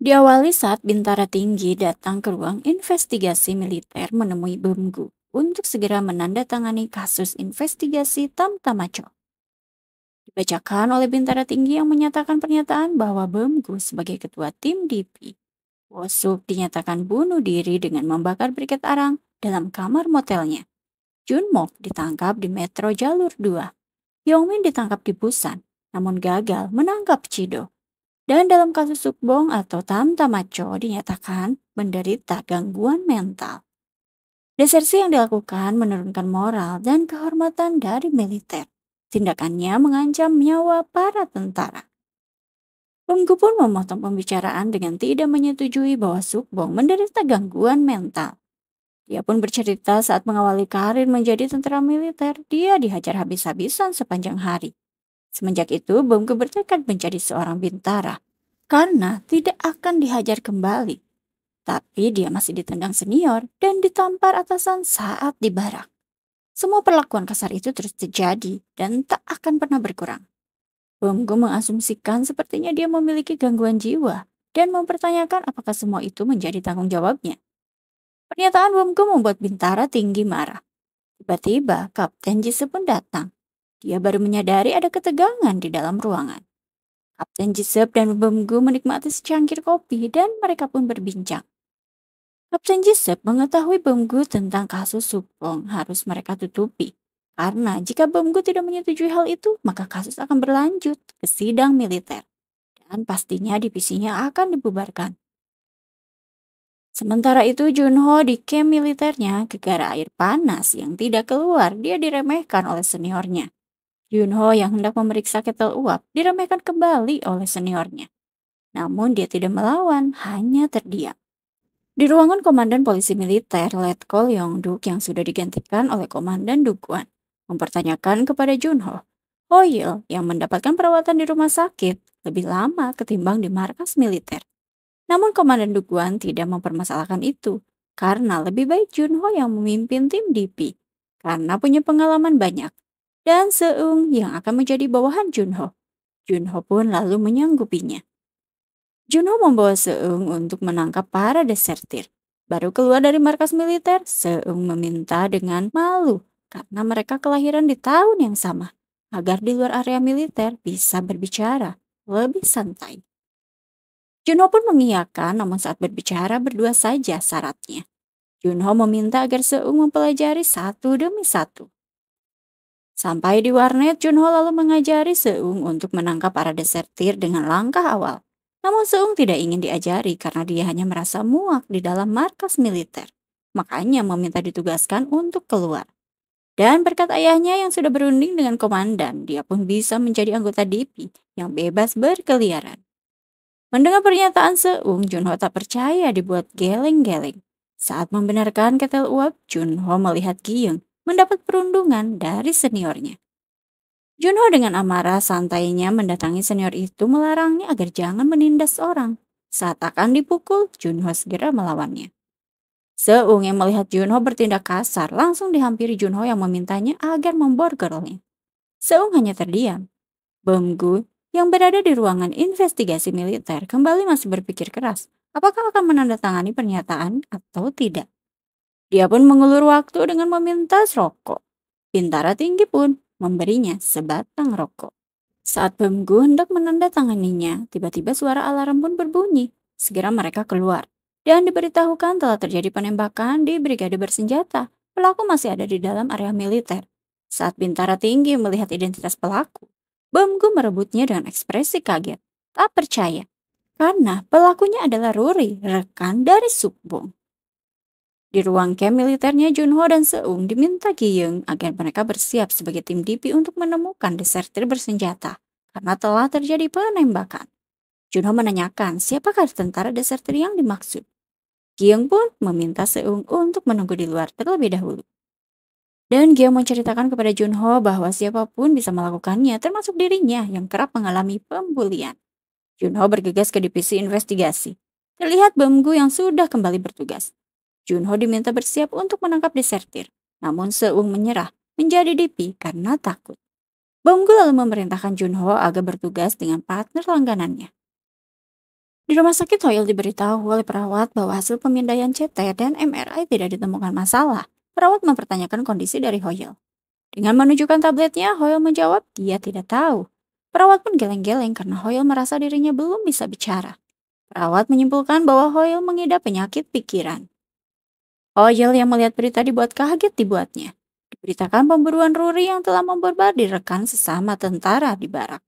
Diawali saat Bintara Tinggi datang ke ruang investigasi militer menemui Bemgu untuk segera menandatangani kasus investigasi Tamtamaco. Dibacakan oleh Bintara Tinggi yang menyatakan pernyataan bahwa Bemgu sebagai ketua tim DP. Wosuk dinyatakan bunuh diri dengan membakar briket arang dalam kamar motelnya. Junmok ditangkap di Metro Jalur 2. Yongmin ditangkap di Busan, namun gagal menangkap Chido. Dan dalam kasus Sukbong atau Tamtamaco dinyatakan menderita gangguan mental. Desersi yang dilakukan menurunkan moral dan kehormatan dari militer. Tindakannya mengancam nyawa para tentara. Bungku pun memotong pembicaraan dengan tidak menyetujui bahwa Sukbong menderita gangguan mental. Dia pun bercerita saat mengawali karir menjadi tentara militer, dia dihajar habis-habisan sepanjang hari. Semenjak itu, Bungku bertekad menjadi seorang bintara karena tidak akan dihajar kembali. Tapi dia masih ditendang senior dan ditampar atasan saat di barak. Semua perlakuan kasar itu terus terjadi dan tak akan pernah berkurang. Bonggo mengasumsikan sepertinya dia memiliki gangguan jiwa dan mempertanyakan apakah semua itu menjadi tanggung jawabnya. Pernyataan Bonggo membuat Bintara Tinggi marah. Tiba-tiba Kapten Jisoo pun datang. Dia baru menyadari ada ketegangan di dalam ruangan. Kapten Jisoo dan Bonggo menikmati secangkir kopi dan mereka pun berbincang. Kapten Jisoo mengetahui Bonggo tentang kasus Sukbong harus mereka tutupi. Karena jika Bonggo tidak menyetujui hal itu, maka kasus akan berlanjut ke sidang militer. Dan pastinya divisinya akan dibubarkan. Sementara itu Junho di camp militernya gegara air panas yang tidak keluar, dia diremehkan oleh seniornya. Junho yang hendak memeriksa ketel uap diremehkan kembali oleh seniornya. Namun dia tidak melawan, hanya terdiam. Di ruangan Komandan Polisi Militer, Letkol Yongduk yang sudah digantikan oleh Komandan Dukuan, mempertanyakan kepada Junho, Hoil yang mendapatkan perawatan di rumah sakit lebih lama ketimbang di markas militer. Namun Komandan Dukuan tidak mempermasalahkan itu, karena lebih baik Junho yang memimpin tim DP, karena punya pengalaman banyak, dan Seung yang akan menjadi bawahan Junho. Junho pun lalu menyanggupinya. Junho membawa Seung untuk menangkap para desertir. Baru keluar dari markas militer, Seung meminta dengan malu karena mereka kelahiran di tahun yang sama, agar di luar area militer bisa berbicara lebih santai. Junho pun mengiyakan, namun saat berbicara berdua saja syaratnya. Junho meminta agar Seung mempelajari satu demi satu. Sampai di warnet, Junho lalu mengajari Seung untuk menangkap para desertir dengan langkah awal. Namun Seung tidak ingin diajari karena dia hanya merasa muak di dalam markas militer. Makanya meminta ditugaskan untuk keluar. Dan berkat ayahnya yang sudah berunding dengan komandan, dia pun bisa menjadi anggota DP yang bebas berkeliaran. Mendengar pernyataan Seung, Junho tak percaya dibuat geleng-geleng. Saat membenarkan ketel uap, Junho melihat Giyeng mendapat perundungan dari seniornya. Junho dengan amarah santainya mendatangi senior itu melarangnya agar jangan menindas orang. Saat akan dipukul, Junho segera melawannya. Seung yang melihat Junho bertindak kasar langsung dihampiri Junho yang memintanya agar memborgolnya. Seung hanya terdiam. Bonggu yang berada di ruangan investigasi militer kembali masih berpikir keras apakah akan menandatangani pernyataan atau tidak. Dia pun mengulur waktu dengan meminta rokok. Bintara Tinggi pun memberinya sebatang rokok. Saat Bemgu hendak menandatanganinya, tiba-tiba suara alarm pun berbunyi. Segera mereka keluar. Dan diberitahukan telah terjadi penembakan di brigade bersenjata. Pelaku masih ada di dalam area militer. Saat Bintara Tinggi melihat identitas pelaku, Bemgu merebutnya dengan ekspresi kaget. Tak percaya. Karena pelakunya adalah Ruri, rekan dari Sukbong. Di ruang camp militernya, Junho dan Seung diminta Giyeng agar mereka bersiap sebagai tim DP untuk menemukan desertir bersenjata karena telah terjadi penembakan. Junho menanyakan siapakah tentara desertir yang dimaksud. Giyeng pun meminta Seung untuk menunggu di luar terlebih dahulu. Dan Giyeng menceritakan kepada Junho bahwa siapapun bisa melakukannya termasuk dirinya yang kerap mengalami pembulian. Junho bergegas ke divisi investigasi. Terlihat Bemgu yang sudah kembali bertugas. Junho diminta bersiap untuk menangkap desertir. Namun Seung menyerah menjadi DP karena takut. Bemgu lalu memerintahkan Junho agar bertugas dengan partner langganannya. Di rumah sakit, Hoyle diberitahu oleh perawat bahwa hasil pemindaian CT dan MRI tidak ditemukan masalah. Perawat mempertanyakan kondisi dari Hoyle. Dengan menunjukkan tabletnya, Hoyle menjawab dia tidak tahu. Perawat pun geleng-geleng karena Hoyle merasa dirinya belum bisa bicara. Perawat menyimpulkan bahwa Hoyle mengidap penyakit pikiran. Hoyle yang melihat berita dibuat kaget dibuatnya. Diberitakan pemburuan Ruri yang telah membombardir rekan sesama tentara di barak.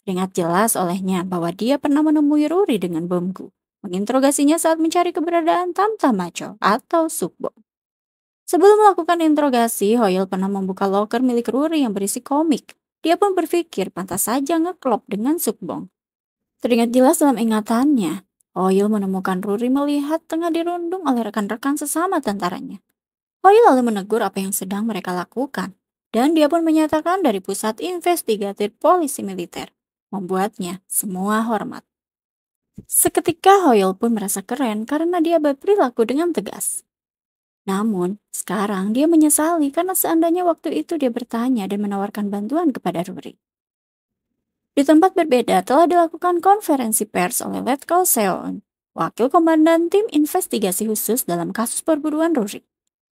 Teringat jelas olehnya bahwa dia pernah menemui Ruri dengan bomku, menginterogasinya saat mencari keberadaan Tamta Macho atau Sukbo. Sebelum melakukan interogasi, Hoyle pernah membuka loker milik Ruri yang berisi komik. Dia pun berpikir pantas saja ngeklop dengan Sukbong. Teringat jelas dalam ingatannya, Hoyle menemukan Ruri melihat tengah dirundung oleh rekan-rekan sesama tentaranya. Hoyle lalu menegur apa yang sedang mereka lakukan, dan dia pun menyatakan dari pusat investigatif polisi militer, membuatnya semua hormat. Seketika Hoyle pun merasa keren karena dia berperilaku dengan tegas. Namun, sekarang dia menyesali karena seandainya waktu itu dia bertanya dan menawarkan bantuan kepada Ruri. Di tempat berbeda telah dilakukan konferensi pers oleh Letkol Seon, wakil komandan tim investigasi khusus dalam kasus perburuan Ruri.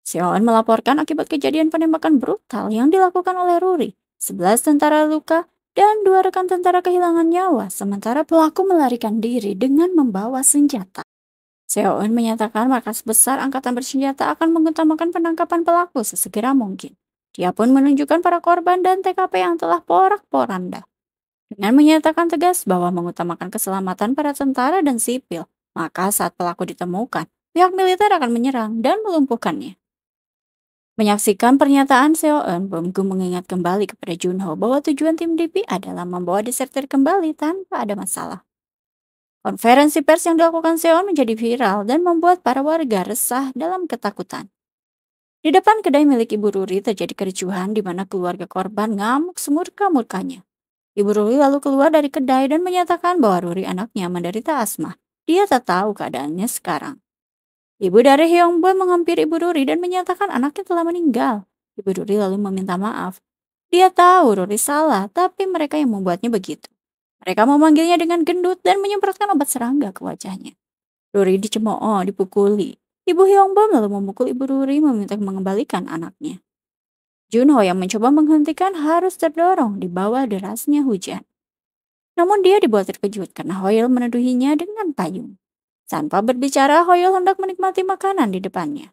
Seon melaporkan akibat kejadian penembakan brutal yang dilakukan oleh Ruri. 11 tentara luka dan 2 rekan tentara kehilangan nyawa, sementara pelaku melarikan diri dengan membawa senjata. Seon menyatakan markas besar angkatan bersenjata akan mengutamakan penangkapan pelaku sesegera mungkin. Dia pun menunjukkan para korban dan TKP yang telah porak-poranda. Dengan menyatakan tegas bahwa mengutamakan keselamatan para tentara dan sipil, maka saat pelaku ditemukan, pihak militer akan menyerang dan melumpuhkannya. Menyaksikan pernyataan Seon, Bom-gu mengingat kembali kepada Junho bahwa tujuan tim DP adalah membawa desertir kembali tanpa ada masalah. Konferensi pers yang dilakukan Seon menjadi viral dan membuat para warga resah dalam ketakutan. Di depan kedai milik Ibu Ruri terjadi kericuhan di mana keluarga korban ngamuk semurka-murkanya. Ibu Ruri lalu keluar dari kedai dan menyatakan bahwa Ruri anaknya menderita asma. Dia tak tahu keadaannya sekarang. Ibu dari Hyungbul menghampiri Ibu Ruri dan menyatakan anaknya telah meninggal. Ibu Ruri lalu meminta maaf. Dia tahu Ruri salah, tapi mereka yang membuatnya begitu. Mereka memanggilnya dengan gendut dan menyemprotkan obat serangga ke wajahnya. Ruri dicemooh, dipukuli. Ibu Hyungbul lalu memukul Ibu Ruri meminta mengembalikan anaknya. Junho yang mencoba menghentikan harus terdorong di bawah derasnya hujan. Namun dia dibuat terkejut karena Hoyle meneduhinya dengan payung. Tanpa berbicara, Hoyle hendak menikmati makanan di depannya.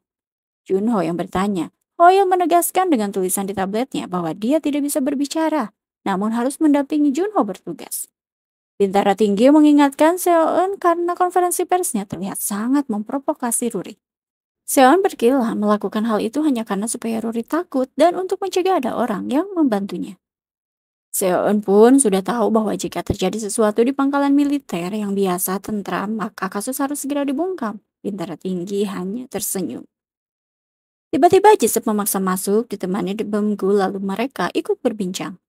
Junho yang bertanya, Hoyle menegaskan dengan tulisan di tabletnya bahwa dia tidak bisa berbicara, namun harus mendampingi Junho bertugas. Bintara tinggi mengingatkan Seon karena konferensi persnya terlihat sangat memprovokasi Ruri. Seon berkilah melakukan hal itu hanya karena supaya Ruri takut dan untuk mencegah ada orang yang membantunya. Seon pun sudah tahu bahwa jika terjadi sesuatu di pangkalan militer yang biasa tentram, maka kasus harus segera dibungkam. Bintara tinggi hanya tersenyum. Tiba-tiba Jisep memaksa masuk, ditemani Bemgu lalu mereka ikut berbincang.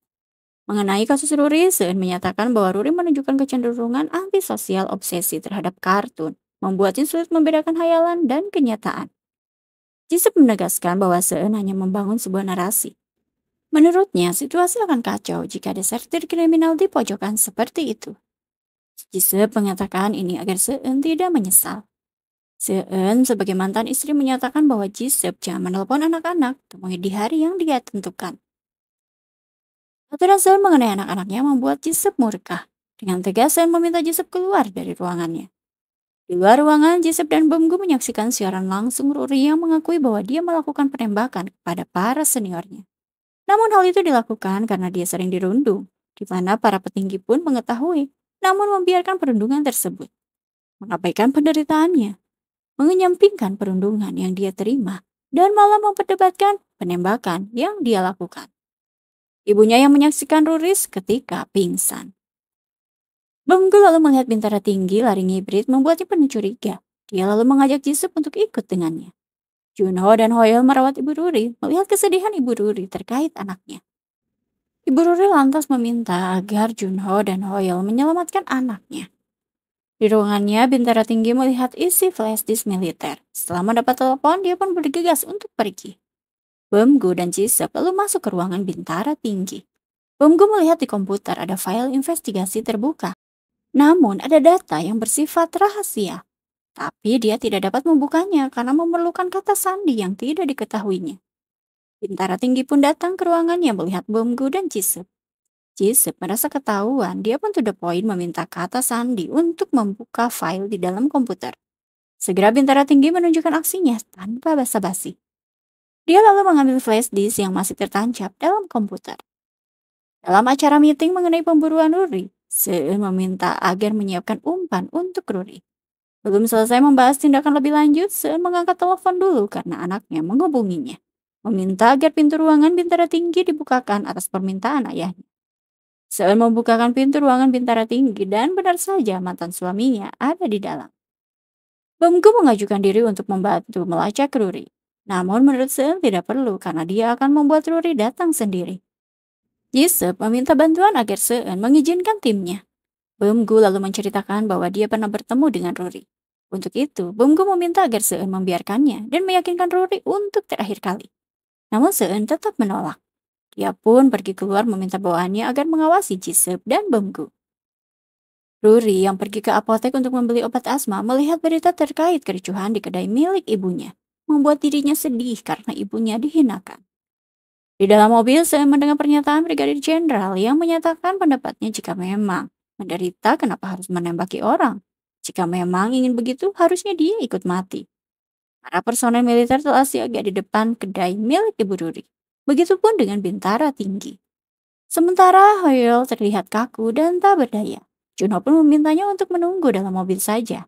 Mengenai kasus Ruri, Seon menyatakan bahwa Ruri menunjukkan kecenderungan antisosial obsesi terhadap kartun, membuatnya sulit membedakan hayalan dan kenyataan. Jisep menegaskan bahwa Seon hanya membangun sebuah narasi. Menurutnya, situasi akan kacau jika desertir kriminal dipojokkan seperti itu. Jisep mengatakan ini agar Seon tidak menyesal. Seon sebagai mantan istri menyatakan bahwa Jisep jangan menelpon anak-anak, temui di hari yang dia tentukan. Aturan Seon mengenai anak-anaknya membuat Jisep murka. Dengan tegas Seon meminta Jisep keluar dari ruangannya. Di luar ruangan, Jisep dan Bemgu menyaksikan siaran langsung Ruri yang mengakui bahwa dia melakukan penembakan kepada para seniornya. Namun hal itu dilakukan karena dia sering dirundung, di mana para petinggi pun mengetahui, namun membiarkan perundungan tersebut. Mengabaikan penderitaannya, mengenyampingkan perundungan yang dia terima, dan malah memperdebatkan penembakan yang dia lakukan. Ibunya yang menyaksikan Ruris ketika pingsan. Bemgu lalu melihat Bintara tinggi lari ngibrit membuatnya penuh curiga. Dia lalu mengajak Jisub untuk ikut dengannya. Junho dan Hoyle merawat Ibu Ruri, melihat kesedihan Ibu Ruri terkait anaknya. Ibu Ruri lantas meminta agar Junho dan Hoyle menyelamatkan anaknya. Di ruangannya, Bintara tinggi melihat isi flash disk militer. Setelah mendapat telepon, dia pun bergegas untuk pergi. Bemgu dan Jisub lalu masuk ke ruangan Bintara tinggi. Bemgu melihat di komputer ada file investigasi terbuka. Namun ada data yang bersifat rahasia, tapi dia tidak dapat membukanya karena memerlukan kata sandi yang tidak diketahuinya. Bintara tinggi pun datang ke ruangannya melihat Bomgu dan Jisoo. Jisoo merasa ketahuan, dia pun to the point meminta kata sandi untuk membuka file di dalam komputer. Segera Bintara Tinggi menunjukkan aksinya tanpa basa-basi. Dia lalu mengambil flash disk yang masih tertancap dalam komputer. Dalam acara meeting mengenai pemburuan Ruri, Seun meminta agar menyiapkan umpan untuk Ruri. Belum selesai membahas tindakan lebih lanjut, Seun mengangkat telepon dulu karena anaknya menghubunginya. Meminta agar pintu ruangan Bintara Tinggi dibukakan atas permintaan ayahnya. Seun membukakan pintu ruangan Bintara Tinggi dan benar saja mantan suaminya ada di dalam. Bamgu mengajukan diri untuk membantu melacak Ruri. Namun menurut Seun tidak perlu karena dia akan membuat Ruri datang sendiri. Jisoo meminta bantuan agar Seun mengizinkan timnya. Bamgu lalu menceritakan bahwa dia pernah bertemu dengan Ruri. Untuk itu, Bamgu meminta agar Seun membiarkannya dan meyakinkan Ruri untuk terakhir kali. Namun Seun tetap menolak. Dia pun pergi keluar meminta bawahannya agar mengawasi Jisoo dan Bamgu. Ruri yang pergi ke apotek untuk membeli obat asma melihat berita terkait kericuhan di kedai milik ibunya. Membuat dirinya sedih karena ibunya dihinakan. Di dalam mobil, saya mendengar pernyataan Brigadir Jenderal yang menyatakan pendapatnya jika memang menderita kenapa harus menembaki orang. Jika memang ingin begitu, harusnya dia ikut mati. Para personel militer telah siaga di depan kedai milik Ibu Ruri. Begitupun dengan Bintara Tinggi. Sementara Hoyol terlihat kaku dan tak berdaya. Junho pun memintanya untuk menunggu dalam mobil saja.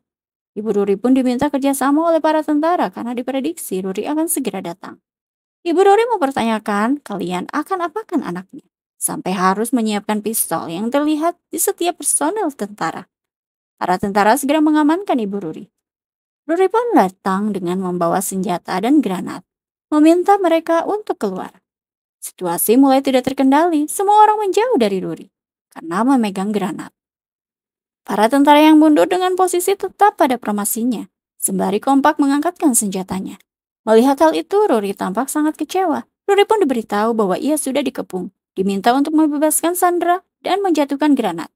Ibu Ruri pun diminta kerjasama oleh para tentara karena diprediksi Ruri akan segera datang. Ibu Ruri mempertanyakan kalian akan apakan anaknya, sampai harus menyiapkan pistol yang terlihat di setiap personel tentara. Para tentara segera mengamankan Ibu Ruri. Ruri pun datang dengan membawa senjata dan granat, meminta mereka untuk keluar. Situasi mulai tidak terkendali, semua orang menjauh dari Ruri karena memegang granat. Para tentara yang mundur dengan posisi tetap pada formasinya, sembari kompak mengangkatkan senjatanya. Melihat hal itu, Ruri tampak sangat kecewa. Ruri pun diberitahu bahwa ia sudah dikepung, diminta untuk membebaskan Sandra dan menjatuhkan granat.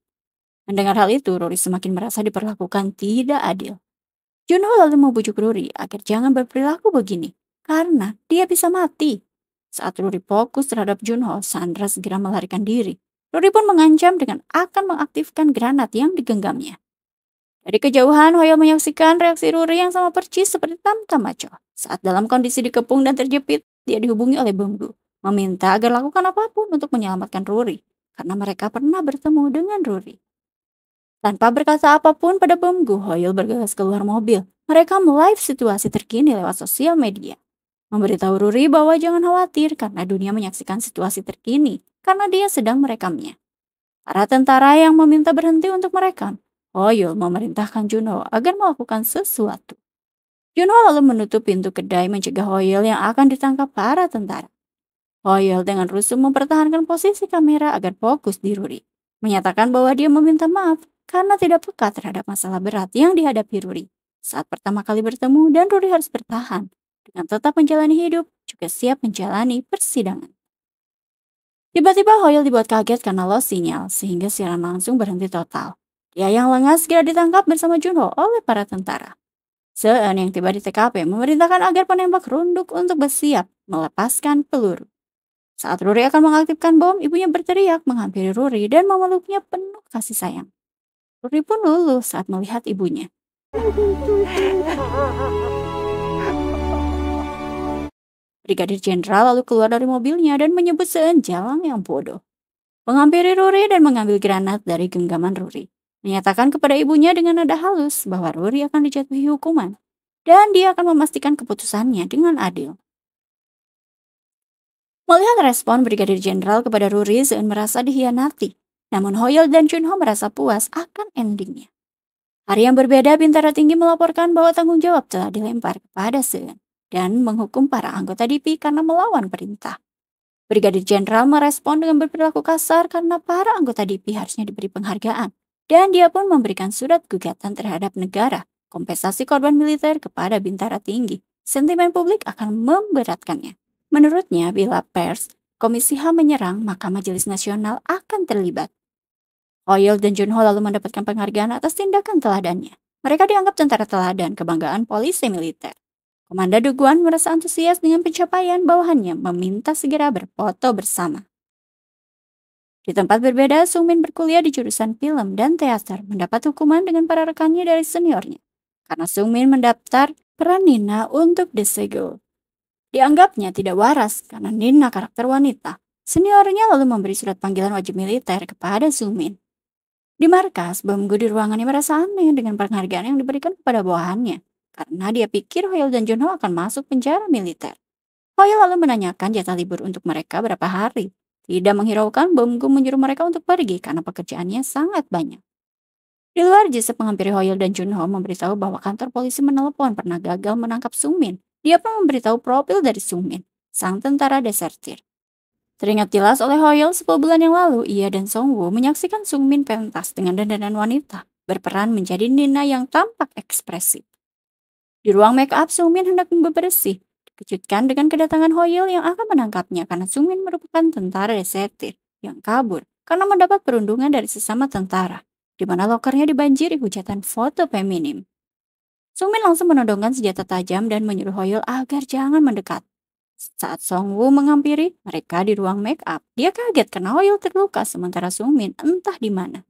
Mendengar hal itu, Ruri semakin merasa diperlakukan tidak adil. Junho lalu membujuk Ruri agar jangan berperilaku begini, karena dia bisa mati. Saat Ruri fokus terhadap Junho, Sandra segera melarikan diri. Ruri pun mengancam dengan akan mengaktifkan granat yang digenggamnya. Dari kejauhan, Hoyo menyaksikan reaksi Ruri yang sama percis seperti Tam Macho. Saat dalam kondisi dikepung dan terjepit, dia dihubungi oleh Bambu, meminta agar lakukan apapun untuk menyelamatkan Ruri, karena mereka pernah bertemu dengan Ruri. Tanpa berkata apapun pada Bambu, Hoyo bergegas keluar mobil. Mereka melive situasi terkini lewat sosial media. Memberitahu Ruri bahwa jangan khawatir karena dunia menyaksikan situasi terkini, karena dia sedang merekamnya. Para tentara yang meminta berhenti untuk merekam, Hoyo memerintahkan Junho agar melakukan sesuatu. Junho lalu menutup pintu kedai mencegah Hoyo yang akan ditangkap para tentara. Hoyo dengan rusuh mempertahankan posisi kamera agar fokus di Ruri. Menyatakan bahwa dia meminta maaf karena tidak peka terhadap masalah berat yang dihadapi Ruri saat pertama kali bertemu dan Ruri harus bertahan dengan tetap menjalani hidup juga siap menjalani persidangan. Tiba-tiba Hoyo dibuat kaget karena lost sinyal sehingga siaran langsung berhenti total. Dia yang lengah segera ditangkap bersama Junho oleh para tentara. Seun yang tiba di TKP memerintahkan agar penembak runduk untuk bersiap melepaskan peluru. Saat Ruri akan mengaktifkan bom, ibunya berteriak menghampiri Ruri dan memeluknya penuh kasih sayang. Ruri pun luluh saat melihat ibunya. Brigadir Jenderal lalu keluar dari mobilnya dan menyebut Seun jalang yang bodoh. Menghampiri Ruri dan mengambil granat dari genggaman Ruri. Menyatakan kepada ibunya dengan nada halus bahwa Ruri akan dijatuhi hukuman. Dan dia akan memastikan keputusannya dengan adil. Melihat respon Brigadir Jenderal kepada Ruri, Seun merasa dihianati. Namun Hoyo dan Junho merasa puas akan endingnya. Hari yang berbeda, Bintara Tinggi melaporkan bahwa tanggung jawab telah dilempar kepada Seun dan menghukum para anggota DIPI karena melawan perintah. Brigadir Jenderal merespon dengan berperilaku kasar karena para anggota DIPI harusnya diberi penghargaan. Dan dia pun memberikan surat gugatan terhadap negara, kompensasi korban militer kepada Bintara Tinggi. Sentimen publik akan memberatkannya. Menurutnya, bila pers, Komisi HAM menyerang, maka Majelis Nasional akan terlibat. Hoyol dan Junho lalu mendapatkan penghargaan atas tindakan teladannya. Mereka dianggap tentara teladan kebanggaan polisi militer. Komandan Duguan merasa antusias dengan pencapaian bawahannya meminta segera berfoto bersama. Di tempat berbeda, Sungmin berkuliah di jurusan film dan teater, mendapat hukuman dengan para rekannya dari seniornya. Karena Sungmin mendaftar peran Nina untuk The Seagull. Dianggapnya tidak waras karena Nina karakter wanita. Seniornya lalu memberi surat panggilan wajib militer kepada Sungmin. Di markas, Bamgu di ruangannya merasa aneh dengan penghargaan yang diberikan kepada bawahannya. Karena dia pikir Hoyol dan Junho akan masuk penjara militer. Hoyol lalu menanyakan jatah libur untuk mereka berapa hari. Tidak menghiraukan, Bamgu menyuruh mereka untuk pergi karena pekerjaannya sangat banyak. Di luar, Jisoo menghampiri Hoyol dan Junho memberitahu bahwa kantor polisi menelepon pernah gagal menangkap Sungmin. Dia pun memberitahu profil dari Sungmin, sang tentara desertir. Teringat jelas oleh Hoyol 10 bulan yang lalu, ia dan Songwoo menyaksikan Sungmin pentas dengan dandanan wanita, berperan menjadi Nina yang tampak ekspresif. Di ruang make up, Sungmin hendak bebersih, dikejutkan dengan kedatangan Hoyol yang akan menangkapnya karena Sungmin merupakan tentara desertir yang kabur karena mendapat perundungan dari sesama tentara, di mana lokernya dibanjiri hujatan foto feminim. Sungmin langsung menodongkan senjata tajam dan menyuruh Hoyol agar jangan mendekat. Saat Songwoo menghampiri mereka di ruang make up, dia kaget karena Hoyol terluka sementara Sungmin entah di mana.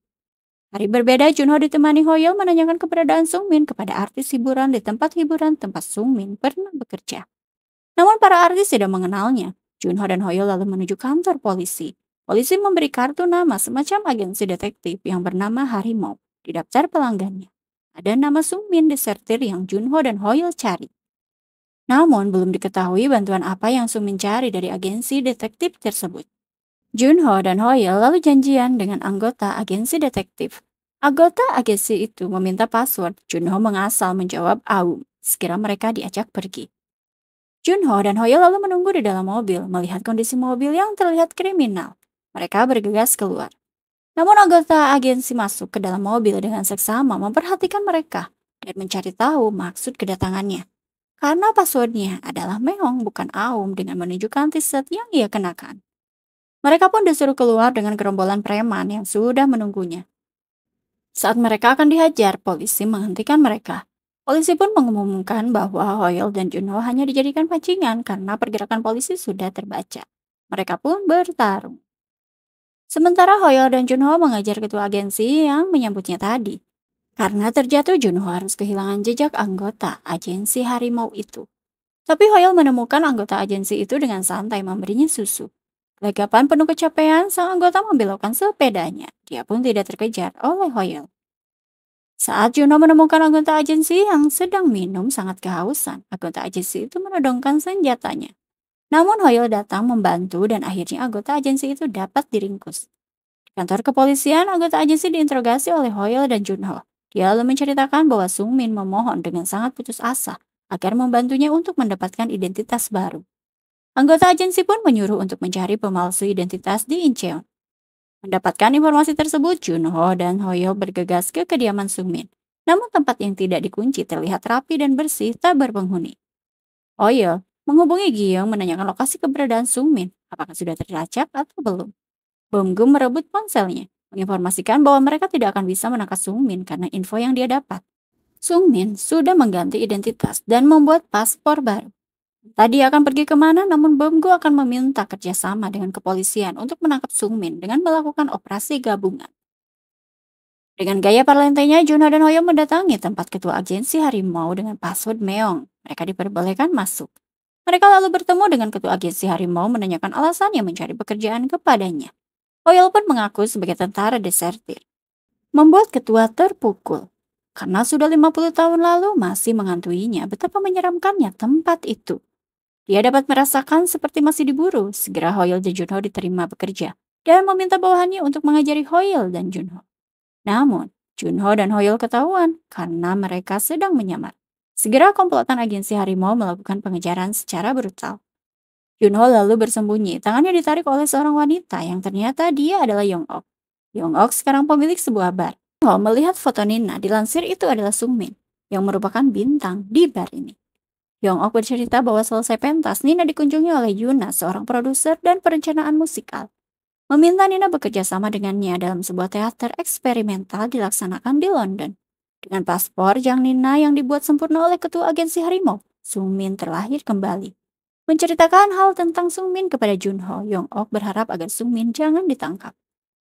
Hari berbeda, Junho ditemani Hoyol menanyakan keberadaan Sungmin kepada artis hiburan di tempat hiburan tempat Sungmin pernah bekerja. Namun para artis tidak mengenalnya. Junho dan Hoyol lalu menuju kantor polisi. Polisi memberi kartu nama semacam agensi detektif yang bernama Harimau di daftar pelanggannya. Ada nama Sungmin desertir yang Junho dan Hoyol cari. Namun belum diketahui bantuan apa yang Sungmin cari dari agensi detektif tersebut. Junho dan Hoyol lalu janjian dengan anggota agensi detektif. Anggota agensi itu meminta password. Junho mengasal menjawab Aum sekira mereka diajak pergi. Junho dan Hoyol lalu menunggu di dalam mobil, melihat kondisi mobil yang terlihat kriminal. Mereka bergegas keluar. Namun anggota agensi masuk ke dalam mobil dengan seksama memperhatikan mereka dan mencari tahu maksud kedatangannya. Karena passwordnya adalah Meong bukan Aum dengan menunjukkan t-shirt yang ia kenakan. Mereka pun disuruh keluar dengan gerombolan preman yang sudah menunggunya. Saat mereka akan dihajar, polisi menghentikan mereka. Polisi pun mengumumkan bahwa Hoyol dan Junho hanya dijadikan pancingan karena pergerakan polisi sudah terbaca. Mereka pun bertarung. Sementara Hoyol dan Junho mengajar ketua agensi yang menyambutnya tadi. Karena terjatuh, Junho harus kehilangan jejak anggota agensi Harimau itu. Tapi Hoyol menemukan anggota agensi itu dengan santai memberinya susu. Gagapan penuh kecapean, sang anggota membelokkan sepedanya. Dia pun tidak terkejar oleh Hoyol. Saat Junho menemukan anggota agensi yang sedang minum sangat kehausan, anggota agensi itu menodongkan senjatanya. Namun Hoyol datang membantu dan akhirnya anggota agensi itu dapat diringkus. Di kantor kepolisian, anggota agensi diinterogasi oleh Hoyol dan Junho. Dia lalu menceritakan bahwa Sungmin memohon dengan sangat putus asa agar membantunya untuk mendapatkan identitas baru. Anggota agensi pun menyuruh untuk mencari pemalsu identitas di Incheon. Mendapatkan informasi tersebut, Junho dan Hoyol bergegas ke kediaman Sungmin. Namun tempat yang tidak dikunci terlihat rapi dan bersih, tak berpenghuni. Hoyol menghubungi Giyong menanyakan lokasi keberadaan Sungmin, apakah sudah terlacak atau belum. Bamgu merebut ponselnya, menginformasikan bahwa mereka tidak akan bisa menangkap Sungmin karena info yang dia dapat. Sungmin sudah mengganti identitas dan membuat paspor baru. Tadi akan pergi kemana, namun Bamgu akan meminta kerjasama dengan kepolisian untuk menangkap Sungmin dengan melakukan operasi gabungan. Dengan gaya parlentenya, Junho dan Hoyol mendatangi tempat ketua agensi Harimau dengan password Meong. Mereka diperbolehkan masuk. Mereka lalu bertemu dengan ketua agensi Harimau menanyakan alasannya mencari pekerjaan kepadanya. Hoyol pun mengaku sebagai tentara desertir. Membuat ketua terpukul. Karena sudah 50 tahun lalu masih mengantuinya betapa menyeramkannya tempat itu. Dia dapat merasakan seperti masih diburu. Segera Hoyol dan Junho diterima bekerja dan meminta bawahannya untuk mengajari Hoyol dan Junho. Namun, Junho dan Hoyol ketahuan karena mereka sedang menyamar. Segera komplotan agensi Harimau melakukan pengejaran secara brutal. Junho lalu bersembunyi, tangannya ditarik oleh seorang wanita yang ternyata dia adalah Yong-ok. Yong-ok sekarang pemilik sebuah bar. Junho melihat foto Nina, dilansir itu adalah Sungmin yang merupakan bintang di bar ini. Yong-ok bercerita bahwa selesai pentas, Nina dikunjungi oleh Yuna, seorang produser dan perencanaan musikal. meminta Nina bekerja sama dengannya dalam sebuah teater eksperimental dilaksanakan di London. Dengan paspor Jang Nina yang dibuat sempurna oleh ketua agensi harimau, Sung Min terlahir kembali. Menceritakan hal tentang Sung Min kepada Junho, Yong Ok berharap agar Sung Min jangan ditangkap.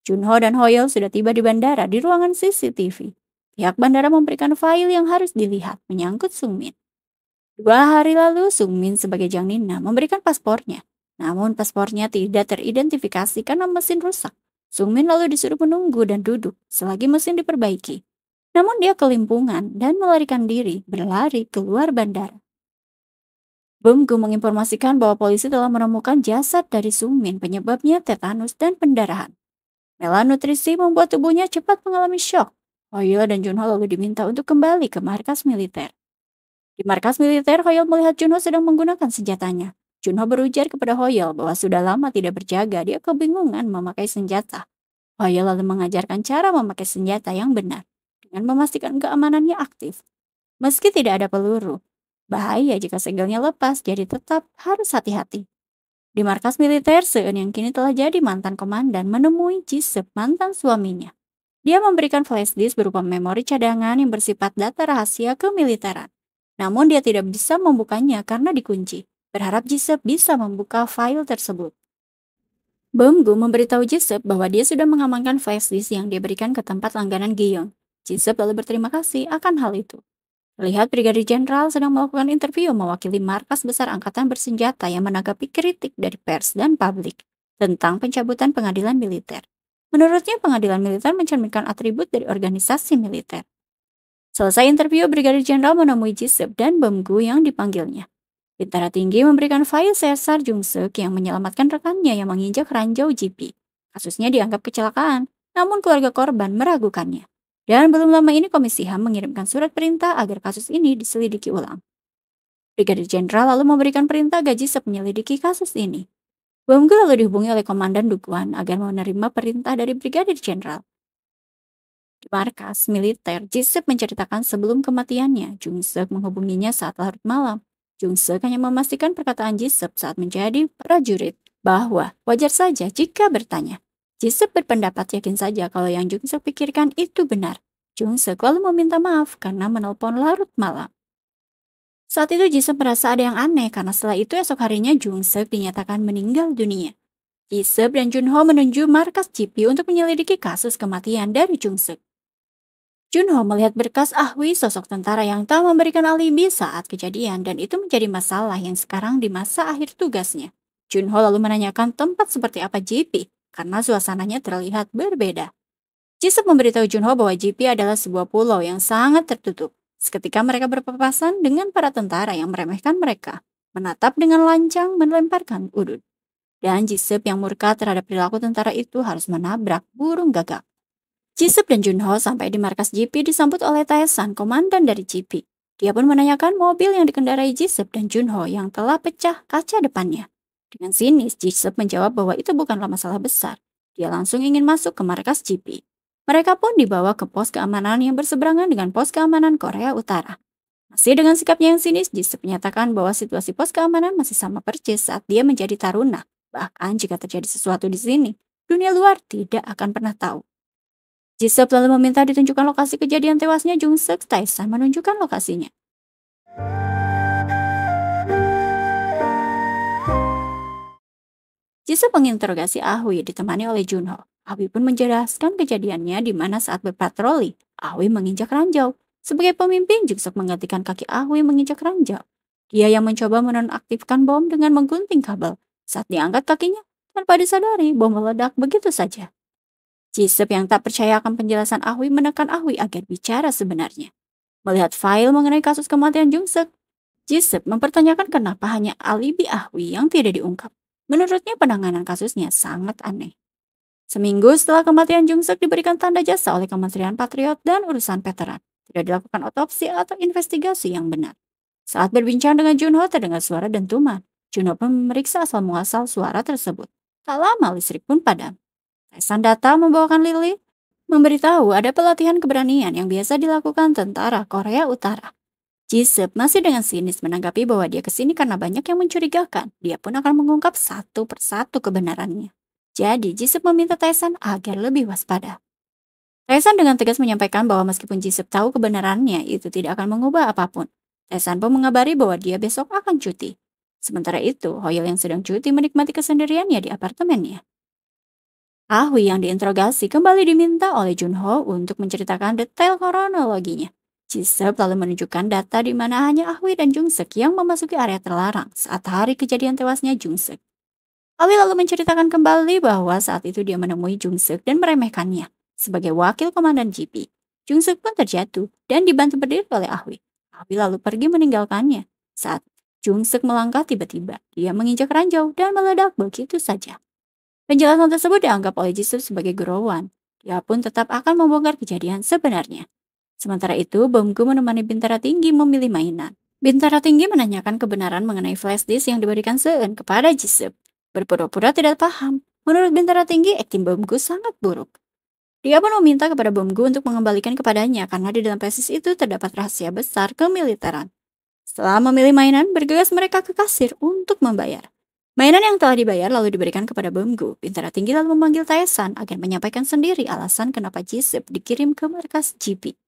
Junho dan Hoyeol sudah tiba di bandara di ruangan CCTV. Pihak bandara memberikan file yang harus dilihat menyangkut Sung Min. 2 hari lalu, Sung Min sebagai Jang Nina memberikan paspornya. Namun paspornya tidak teridentifikasi karena mesin rusak. Sung Min lalu disuruh menunggu dan duduk selagi mesin diperbaiki. Namun dia kelimpungan dan melarikan diri berlari keluar bandara. Bumgu menginformasikan bahwa polisi telah menemukan jasad dari Sung Min, penyebabnya tetanus dan pendarahan. Malnutrisi membuat tubuhnya cepat mengalami syok. Hoyeol dan Junho lalu diminta untuk kembali ke markas militer. Di markas militer, Hoyeol melihat Junho sedang menggunakan senjatanya. Junho berujar kepada Hoyeol bahwa sudah lama tidak berjaga, dia kebingungan memakai senjata. Hoyeol lalu mengajarkan cara memakai senjata yang benar, dengan memastikan keamanannya aktif. Meski tidak ada peluru, bahaya jika segelnya lepas, jadi tetap harus hati-hati. Di markas militer, Seun yang kini telah jadi mantan komandan menemui Jisep, mantan suaminya. Dia memberikan flash disk berupa memori cadangan yang bersifat data rahasia kemiliteran. Namun dia tidak bisa membukanya karena dikunci. Berharap Jisep bisa membuka file tersebut. Beomgu memberitahu Jisep bahwa dia sudah mengamankan flash disk yang dia berikan ke tempat langganan Giyong. Jisep lalu berterima kasih akan hal itu. Lihat Brigadir Jenderal sedang melakukan interview mewakili markas besar angkatan bersenjata yang menanggapi kritik dari pers dan publik tentang pencabutan pengadilan militer. Menurutnya pengadilan militer mencerminkan atribut dari organisasi militer. Selesai interview, Brigadir Jenderal menemui Jisep dan Beomgu yang dipanggilnya. Bintara tinggi memberikan file Sesar Jung-seok yang menyelamatkan rekannya yang menginjak ranjau GP. Kasusnya dianggap kecelakaan, namun keluarga korban meragukannya. Dan belum lama ini Komisi HAM mengirimkan surat perintah agar kasus ini diselidiki ulang. Brigadir Jenderal lalu memberikan perintah gaji menyelidiki kasus ini. Beomgu lalu dihubungi oleh Komandan Dukuan agar menerima perintah dari Brigadir Jenderal. Di markas militer, Jisep menceritakan sebelum kematiannya, Jung-seok menghubunginya saat larut malam. Jung-seok hanya memastikan perkataan Jisep saat menjadi prajurit, bahwa wajar saja jika bertanya. Jisep berpendapat yakin saja kalau yang Jung-seok pikirkan itu benar. Jung-seok lalu meminta maaf karena menelpon larut malam. Saat itu Jisep merasa ada yang aneh karena setelah itu esok harinya Jung-seok dinyatakan meninggal dunia. Jisep dan Junho menuju markas GP untuk menyelidiki kasus kematian dari Jung-seok. Junho melihat berkas Ahwi, sosok tentara yang tak memberikan alibi saat kejadian, dan itu menjadi masalah yang sekarang di masa akhir tugasnya. Junho lalu menanyakan tempat seperti apa GP, karena suasananya terlihat berbeda. Jisep memberitahu Junho bahwa GP adalah sebuah pulau yang sangat tertutup. Seketika mereka berpapasan dengan para tentara yang meremehkan mereka, menatap dengan lancang melemparkan udut. Dan Jisep yang murka terhadap perilaku tentara itu harus menabrak burung gagak. Jisep dan Junho sampai di markas GP disambut oleh Taesan, komandan dari GP. Dia pun menanyakan mobil yang dikendarai Jisep dan Junho yang telah pecah kaca depannya. Dengan sinis, Jisep menjawab bahwa itu bukanlah masalah besar. Dia langsung ingin masuk ke markas GP. Mereka pun dibawa ke pos keamanan yang berseberangan dengan pos keamanan Korea Utara. Masih dengan sikapnya yang sinis, Jisep menyatakan bahwa situasi pos keamanan masih sama persis saat dia menjadi taruna. Bahkan jika terjadi sesuatu di sini, dunia luar tidak akan pernah tahu. Jisep lalu meminta ditunjukkan lokasi kejadian tewasnya Jung-seok. Taesan menunjukkan lokasinya. Jisep menginterogasi Ahwi ditemani oleh Junho. Ahwi pun menjelaskan kejadiannya di mana saat berpatroli, Ahwi menginjak ranjau. Sebagai pemimpin, Jung-seok menggantikan kaki Ahwi menginjak ranjau. Dia yang mencoba menonaktifkan bom dengan menggunting kabel. Saat diangkat kakinya, tanpa disadari, bom meledak begitu saja. Jisep yang tak percaya akan penjelasan Ahwi menekan Ahwi agar bicara sebenarnya. Melihat file mengenai kasus kematian Jung-seok, Jisep mempertanyakan kenapa hanya alibi Ahwi yang tidak diungkap. Menurutnya penanganan kasusnya sangat aneh. Seminggu setelah kematian Jung-seok diberikan tanda jasa oleh Kementerian Patriot dan Urusan Veteran. Tidak dilakukan otopsi atau investigasi yang benar. Saat berbincang dengan Junho terdengar suara dentuman. Junho pun memeriksa asal muasal suara tersebut. Tak lama listrik pun padam. Taesan datang membawakan lilin, memberitahu ada pelatihan keberanian yang biasa dilakukan tentara Korea Utara. Jisep masih dengan sinis menanggapi bahwa dia kesini karena banyak yang mencurigakan. Dia pun akan mengungkap satu persatu kebenarannya. Jadi Jisub meminta Taesan agar lebih waspada. Taesan dengan tegas menyampaikan bahwa meskipun Jisub tahu kebenarannya, itu tidak akan mengubah apapun. Taesan pun mengabari bahwa dia besok akan cuti. Sementara itu, Hoyol yang sedang cuti menikmati kesendiriannya di apartemennya. Ahwi yang diinterogasi kembali diminta oleh Junho untuk menceritakan detail kronologinya. Jisub lalu menunjukkan data di mana hanya Ahwi dan Jungsuk yang memasuki area terlarang saat hari kejadian tewasnya Jungsuk. Ahwi lalu menceritakan kembali bahwa saat itu dia menemui Jungsuk dan meremehkannya sebagai wakil komandan GP. Jungsuk pun terjatuh dan dibantu berdiri oleh Ahwi. Ahwi lalu pergi meninggalkannya. Saat Jungsuk melangkah tiba-tiba, dia menginjak ranjau dan meledak begitu saja. Penjelasan tersebut dianggap oleh Jisoo sebagai gurauan. Dia pun tetap akan membongkar kejadian sebenarnya. Sementara itu, Beomgu menemani Bintara Tinggi memilih mainan. Bintara Tinggi menanyakan kebenaran mengenai flash disk yang diberikan Seun kepada Jisoo. Berpura-pura tidak paham. Menurut Bintara Tinggi, akting Beomgu sangat buruk. Dia pun meminta kepada Beomgu untuk mengembalikan kepadanya karena di dalam flash disk itu terdapat rahasia besar kemiliteran. Setelah memilih mainan, bergegas mereka ke kasir untuk membayar. Mainan yang telah dibayar lalu diberikan kepada Beomgu. Bintara Tinggi lalu memanggil Taesan agar menyampaikan sendiri alasan kenapa Jisoo dikirim ke markas GP.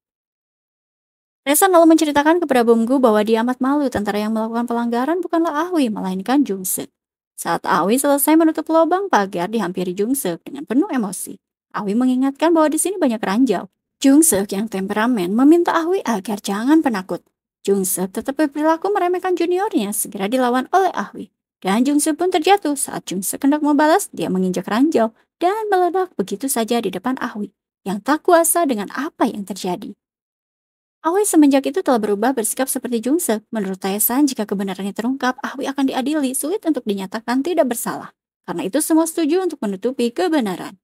Taesan lalu menceritakan kepada Beomgu bahwa dia amat malu tentara yang melakukan pelanggaran bukanlah Ahwi melainkan Jungsuk. Saat Ahwi selesai menutup lubang pagar dihampiri Jungsuk dengan penuh emosi. Ahwi mengingatkan bahwa di sini banyak ranjau. Jungsuk yang temperamen meminta Ahwi agar jangan penakut. Jungsuk tetap berperilaku meremehkan juniornya segera dilawan oleh Ahwi. Dan Jungsuk pun terjatuh saat Jungsuk hendak membalas, dia menginjak ranjau dan meledak begitu saja di depan Ahwi yang tak kuasa dengan apa yang terjadi. Ahwi semenjak itu telah berubah bersikap seperti Jungsuk. Menurut Taesan, jika kebenarannya terungkap, Ahwi akan diadili, sulit untuk dinyatakan tidak bersalah. Karena itu semua setuju untuk menutupi kebenaran.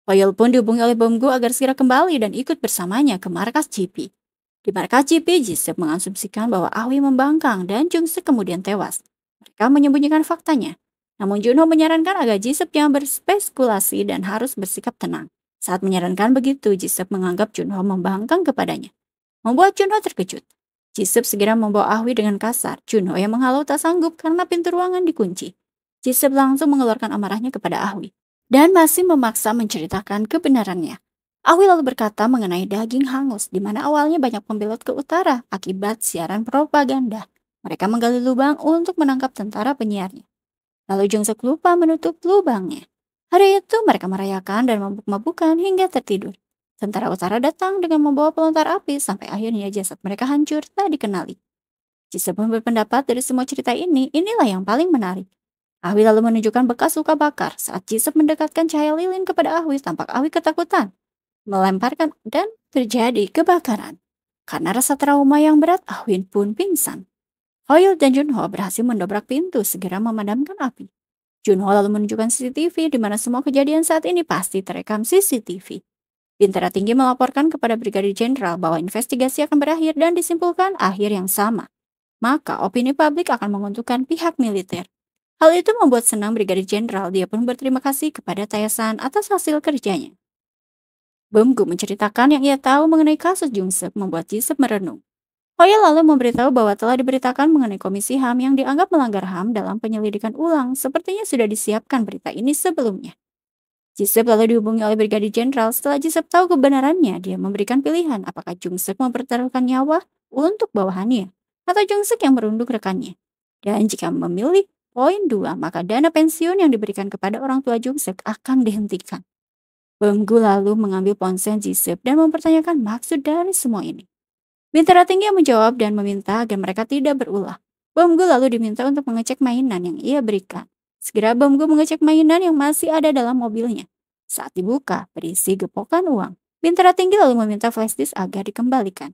Hoyol pun dihubungi oleh Beomgu agar segera kembali dan ikut bersamanya ke markas GP. Di markas GP, Jisoo mengasumsikan bahwa Ahwi membangkang dan Jungsuk kemudian tewas. Mereka menyembunyikan faktanya. Namun Junho menyarankan agar Jisoo jangan berspekulasi dan harus bersikap tenang. Saat menyarankan begitu, Jisoo menganggap Junho membangkang kepadanya. Membuat Junho terkejut. Jisoo segera membawa Ahwi dengan kasar. Junho yang menghalau tak sanggup karena pintu ruangan dikunci. Jisoo langsung mengeluarkan amarahnya kepada Ahwi dan masih memaksa menceritakan kebenarannya. Ahwi lalu berkata mengenai daging hangus di mana awalnya banyak pembelot ke utara akibat siaran propaganda. Mereka menggali lubang untuk menangkap tentara penyiarnya. Lalu Jungsuk lupa menutup lubangnya. Hari itu mereka merayakan dan mabuk-mabukan hingga tertidur. Tentara utara datang dengan membawa pelontar api sampai akhirnya jasad mereka hancur tak dikenali. Jisoo pun berpendapat dari semua cerita ini, inilah yang paling menarik. Ahwi lalu menunjukkan bekas luka bakar saat Jisoo mendekatkan cahaya lilin kepada Ahwi, tampak Ahwi ketakutan. Melemparkan dan terjadi kebakaran. Karena rasa trauma yang berat, Ahwi pun pingsan. Hoyol dan Junho berhasil mendobrak pintu segera memadamkan api. Junho lalu menunjukkan CCTV di mana semua kejadian saat ini pasti terekam CCTV. Bintara Tinggi melaporkan kepada Brigadir Jenderal bahwa investigasi akan berakhir dan disimpulkan akhir yang sama. Maka opini publik akan menguntungkan pihak militer. Hal itu membuat senang Brigadir Jenderal, dia pun berterima kasih kepada Taesan atas hasil kerjanya. Beomgu menceritakan yang ia tahu mengenai kasus Jungsuk membuat Jisoo merenung. Hoyol lalu memberitahu bahwa telah diberitakan mengenai Komisi HAM yang dianggap melanggar HAM dalam penyelidikan ulang. Sepertinya sudah disiapkan berita ini sebelumnya. Jisoo lalu dihubungi oleh Brigadir Jenderal. Setelah Jisoo tahu kebenarannya, dia memberikan pilihan apakah Jungsuk mempertaruhkan nyawa untuk bawahannya atau Jungsuk yang merunduk rekannya. Dan jika memilih poin 2, maka dana pensiun yang diberikan kepada orang tua Jungsuk akan dihentikan. Beomgu lalu mengambil ponsel Jisoo dan mempertanyakan maksud dari semua ini. Bintara Tinggi menjawab dan meminta agar mereka tidak berulah. Beomgu lalu diminta untuk mengecek mainan yang ia berikan. Segera Beomgu mengecek mainan yang masih ada dalam mobilnya. Saat dibuka, berisi gepokan uang. Bintara Tinggi lalu meminta flash disk agar dikembalikan.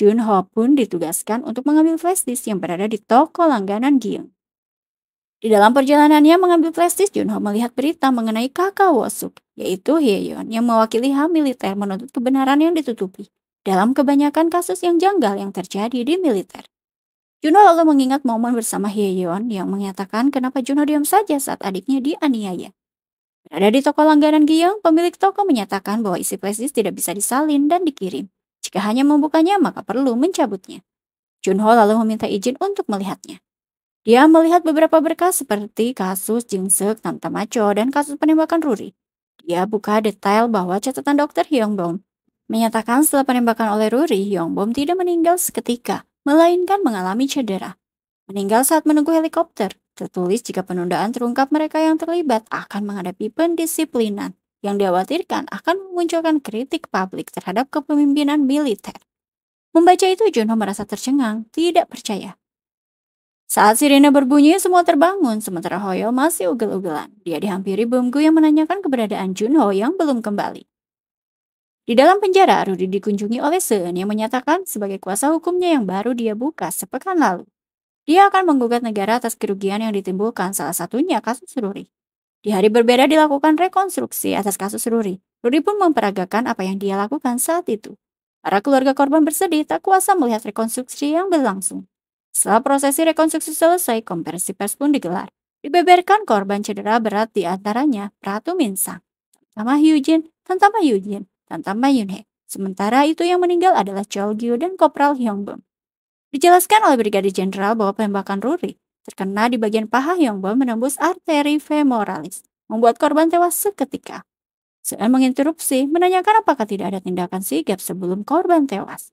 Junho pun ditugaskan untuk mengambil flash disk yang berada di toko langganan Gyeong. Di dalam perjalanannya mengambil flash disk, Junho melihat berita mengenai kakak Wosuk, yaitu Hyeyeon yang mewakili HAM militer menuntut kebenaran yang ditutupi dalam kebanyakan kasus yang janggal yang terjadi di militer. Junho lalu mengingat momen bersama Hyeyeon yang menyatakan kenapa Junho diam saja saat adiknya dianiaya. Berada di toko langganan Gyeong, pemilik toko menyatakan bahwa isi flash disk tidak bisa disalin dan dikirim. Jika hanya membukanya, maka perlu mencabutnya. Junho lalu meminta izin untuk melihatnya. Dia melihat beberapa berkas seperti kasus Jingsek, Tanta Macho, dan kasus penembakan Ruri. Dia buka detail bahwa catatan dokter Hyungbom menyatakan setelah penembakan oleh Ruri, Hyungbom tidak meninggal seketika, melainkan mengalami cedera. Meninggal saat menunggu helikopter. Tertulis jika penundaan terungkap mereka yang terlibat akan menghadapi pendisiplinan yang dikhawatirkan akan memunculkan kritik publik terhadap kepemimpinan militer. Membaca itu Junho merasa tercengang, tidak percaya. Saat sirene berbunyi, semua terbangun, sementara Hoyo masih ugel-ugelan. Dia dihampiri Bumgu yang menanyakan keberadaan Junho yang belum kembali. Di dalam penjara, Rudy dikunjungi oleh Seun yang menyatakan sebagai kuasa hukumnya yang baru dia buka sepekan lalu. Dia akan menggugat negara atas kerugian yang ditimbulkan, salah satunya kasus Ruri. Di hari berbeda dilakukan rekonstruksi atas kasus Ruri. Ruri pun memperagakan apa yang dia lakukan saat itu. Para keluarga korban bersedih tak kuasa melihat rekonstruksi yang berlangsung. Setelah prosesi rekonstruksi selesai, konferensi pers pun digelar. Dibeberkan korban cedera berat di antaranya Pratu Minsang, Tama Hyujin, Tantama Yujin, Tantama Yunhe. Sementara itu yang meninggal adalah Chol Gyu dan Kopral Hyungbom. Dijelaskan oleh Brigadir Jenderal bahwa penembakan Ruri terkena di bagian paha Hyungbom menembus arteri femoralis, membuat korban tewas seketika. Sean menginterupsi, menanyakan apakah tidak ada tindakan sigap sebelum korban tewas.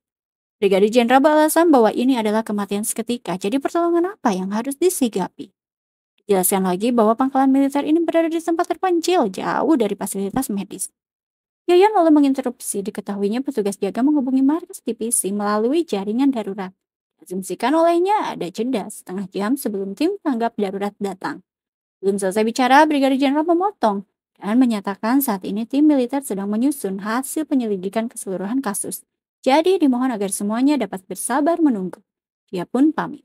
Brigadir Jenderal beralasan bahwa ini adalah kematian seketika, jadi pertolongan apa yang harus disigapi. Dijelaskan lagi bahwa pangkalan militer ini berada di tempat terpencil, jauh dari fasilitas medis. Yayan lalu menginterupsi, diketahuinya petugas jaga menghubungi markas divisi melalui jaringan darurat. Asumsikan olehnya ada jeda setengah jam sebelum tim tanggap darurat datang. Belum selesai bicara, Brigadir Jenderal memotong dan menyatakan saat ini tim militer sedang menyusun hasil penyelidikan keseluruhan kasus. Jadi dimohon agar semuanya dapat bersabar menunggu. Dia pun pamit.